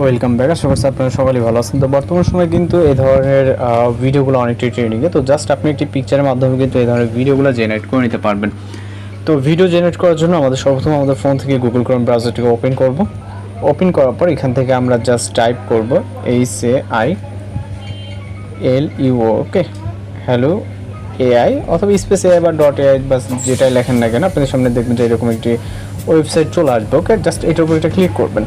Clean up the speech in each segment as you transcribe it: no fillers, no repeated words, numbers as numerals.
Welcome back. আশা করছি আপনারা সবাই ভালো আছেন। তো বর্তমান সময় কিন্তু এই ধরনের ভিডিওগুলো অনেকটাই ট্রেন্ডিংয়ে। তো জাস্ট আপনি একটি পিকচারের মাধ্যমে কিন্তু এই ধরনের ভিডিওগুলো জেনারেট করে নিতে পারবেন। তো ভিডিও জেনারেট করার জন্য আমাদের সর্বপ্রথম আমাদের ফোন থেকে গুগল ক্রোম ব্রাউজারটিকে ওপেন করব। ওপেন করার পর এখান থেকে আমরা জাস্ট টাইপ করব HAILUO, ওকে, হ্যালো এআই, অথবা স্পেস এআই বা ডট এআই বা যেটাই লেখেন না কেন আপনাদের সামনে দেখবেন যে এরকম একটি ওয়েবসাইট চলে আসবে। ওকে, জাস্ট এটার উপর এটা ক্লিক করবেন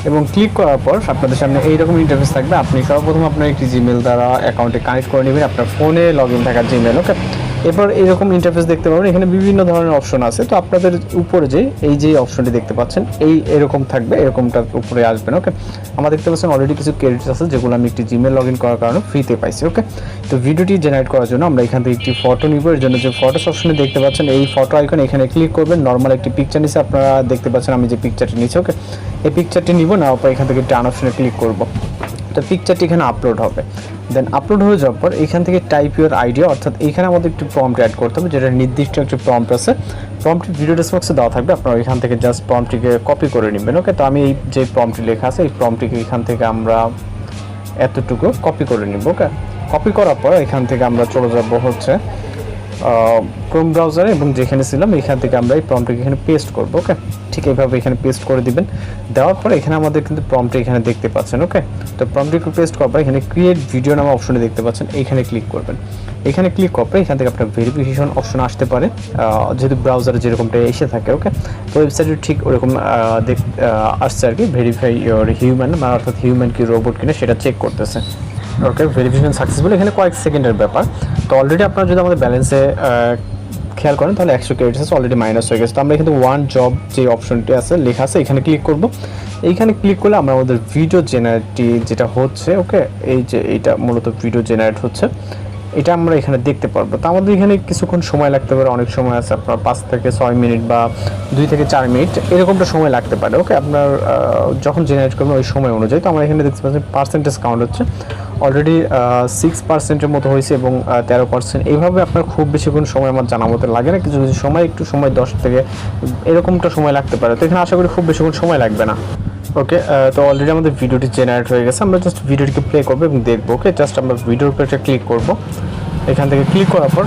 এবং ক্লিক করার পর আপনাদের সামনে এইরকম ইন্টারফেস থাকবে। আপনি সর্বপ্রথম আপনার একটি জিমেল দ্বারা অ্যাকাউন্টে কানেক্ট করে নেবেন, আপনার ফোনে লগ ইন থাকা জিমেল। ওকে, এরপর এরকম ইন্টারফেস দেখতে পাবেন। এখানে বিভিন্ন ধরনের অপশন আছে। তো আপনাদের উপরে যে অপশনটি দেখতে পাচ্ছেন এরকম থাকবে, এরকমটার উপরে আসবেন। ওকে, আমার দেখতে পাচ্ছেন অলরেডি কিছু ক্রেডিটস আছে যেগুলো আমি একটি জিমেল লগ ইন করার কারণে ফ্রিতে পাইছি। ওকে, তো ভিডিওটি জেনারেট করার জন্য আমরা এখান থেকে একটি ফটো নিব। এর জন্য যে ফটোস অপশনে দেখতে পাচ্ছেন এই ফটো আইকন, এখানে ক্লিক করবেন। নর্মাল একটি পিকচার নিচ্ছে, আপনারা দেখতে পাচ্ছেন আমি যে পিকচারটি নিচ্ছি। ওকে, এই পিকচারটি নিব, নেওয়ার পর এখান থেকে টার্ন অপশনে ক্লিক করব। তো পিকচারটি এখানে আপলোড হবে। দেন আপলোড হয়ে যাওয়ার পর এখান থেকে টাইপ ইউর আইডিয়া, অর্থাৎ এইখানে আমাদের একটি প্রম্পট অ্যাড করতে হবে, যেটা নির্দিষ্ট একটি প্রম্পট আছে। প্রম্পটটি ভিডিও ডেসক্রিপশনে দেওয়া থাকবে, আপনারা এখান থেকে জাস্ট প্রম্পটটিকে কপি করে নেবেন। ওকে, তো আমি এই যে প্রম্পটটি লেখা আছে এই প্রম্পটটিকে এখান থেকে আমরা এতটুকু কপি করে নিব। ওকে, কপি করার পর এখান থেকে আমরা চলে যাব হচ্ছে ক্রোম ব্রাউজারে, এবং যেখানে ছিলাম এখান থেকে আমরা এই প্রম্পটটিকে এখানে পেস্ট করব। ওকে, ঠিক এইভাবে এখানে পেস্ট করে দিবেন। দেওয়ার পর এখানে আমাদের কিন্তু প্রম্পটটি এখানে দেখতে পাচ্ছেন। ওকে, তো প্রম্পটটিকে পেস্ট করার পর এখানে ক্রিয়েট ভিডিও নামে অপশনে দেখতে পাচ্ছেন, এইখানে ক্লিক করবেন। এখানে ক্লিক করার পর এখান থেকে আপনার ভেরিফিকেশন অপশন আসতে পারে, যেহেতু ব্রাউজারে যেরকমটা এসে থাকে। ওকে, তো ওয়েবসাইটে ঠিক ওরকম আসছে আর কি, ভেরিফাই ইউর হিউম্যান, মানে অর্থাৎ হিউম্যান কি রোবট কিনা সেটা চেক করতেছে। ওকে, ভেরিফিকেশন সাকসেসফুল, এখানে কয়েক সেকেন্ডের ব্যাপার। তো অলরেডি আপনারা যদি আমাদের ব্যালেন্সে খেয়াল করেন তাহলে 100 ক্রেডিটস আছে, অলরেডি মাইনাস হয়ে গেছে। তো আমরা কিন্তু ওয়ান জব যে অপশনটি আছে লেখা আছে এখানে ক্লিক করব। এইখানে ক্লিক করলে আমরা আমাদের ভিডিও জেনারেটটি যেটা হচ্ছে, ওকে, এই যে এইটা মূলত ভিডিও জেনারেট হচ্ছে, এটা আমরা এখানে দেখতে পারবো। তো আমাদের এখানে কিছুক্ষণ সময় লাগতে পারে, অনেক সময় আছে আপনার 5 থেকে 6 মিনিট বা 2 থেকে 4 মিনিট এরকমটা সময় লাগতে পারে। ওকে, আপনার যখন জেনারেট করবেন ওই সময় অনুযায়ী। তো আমরা এখানে দেখতে পাচ্ছি পার্সেন্টেজ কাউন্ট হচ্ছে, অলরেডি 6% মতো হয়েছে এবং 13%। এইভাবে আপনার খুব বেশিক্ষণ সময় আমার জানা মতো লাগে না, কিছু কিছু সময় একটু সময় 10 থেকে এরকমটা সময় লাগতে পারে। তো এখানে আশা করি খুব বেশিক্ষণ সময় লাগবে না। ওকে, তো অলরেডি আমাদের ভিডিওটি জেনারেট হয়ে গেছে, আমরা জাস্ট ভিডিওটিকে প্লে করবো এবং দেখবো। ওকে, জাস্ট আমরা ভিডিওর উপরে একটা ক্লিক করব। এখান থেকে ক্লিক করার পর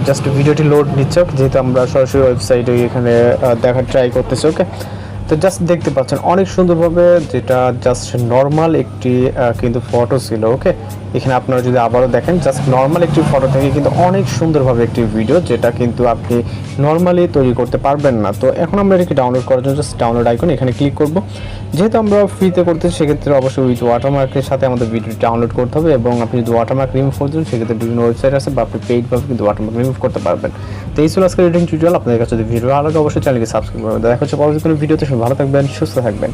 জাস্ট ভিডিওটি লোড নিচ্ছে, যেহেতু আমরা সরাসরি ওয়েবসাইটে এখানে দেখার ট্রাই করতেছি। ওকে, তো জাস্ট দেখতে পাচ্ছেন অনেক সুন্দরভাবে, যেটা জাস্ট নর্মাল একটি কিন্তু ফটো ছিল। ওকে, এখানে আপনারা যদি আবারও দেখেন জাস্ট নর্মাল একটি ফটো থেকে কিন্তু অনেক সুন্দরভাবে একটি ভিডিও, যেটা কিন্তু আপনি নর্মালি তৈরি করতে পারবেন না। তো এখন আমরা এটাকে ডাউনলোড করার জন্য জাস্ট ডাউনলোড আইকন এখানে ক্লিক করব। যেহেতু আমরা ফ্রিতে করতেছি সেক্ষেত্রে অবশ্যই উইথ ওয়াটারমার্কের সাথে আমাদের ভিডিওটি ডাউনলোড করতে হবে, এবং আপনি যদি ওয়াটারমার্ক রিমুভ করতে চান সেক্ষেত্রে বিভিন্ন ওয়েবসাইট আছে বা আপনি পেইডভাবে কিন্তু ওয়াটারমার্ক রিমুভ করতে পারবেন। তো এই ছিল আজকের রিডিং টিউটোরিয়াল। আপনাদের কাছে যদি ভিডিও ভালো লাগে অবশ্যই চ্যানেলকে সাবস্ক্রাইব করবেন। দেখা হচ্ছে পরবর্তী কোনো ভিডিওতে। ভালো থাকবেন, সুস্থ থাকবেন।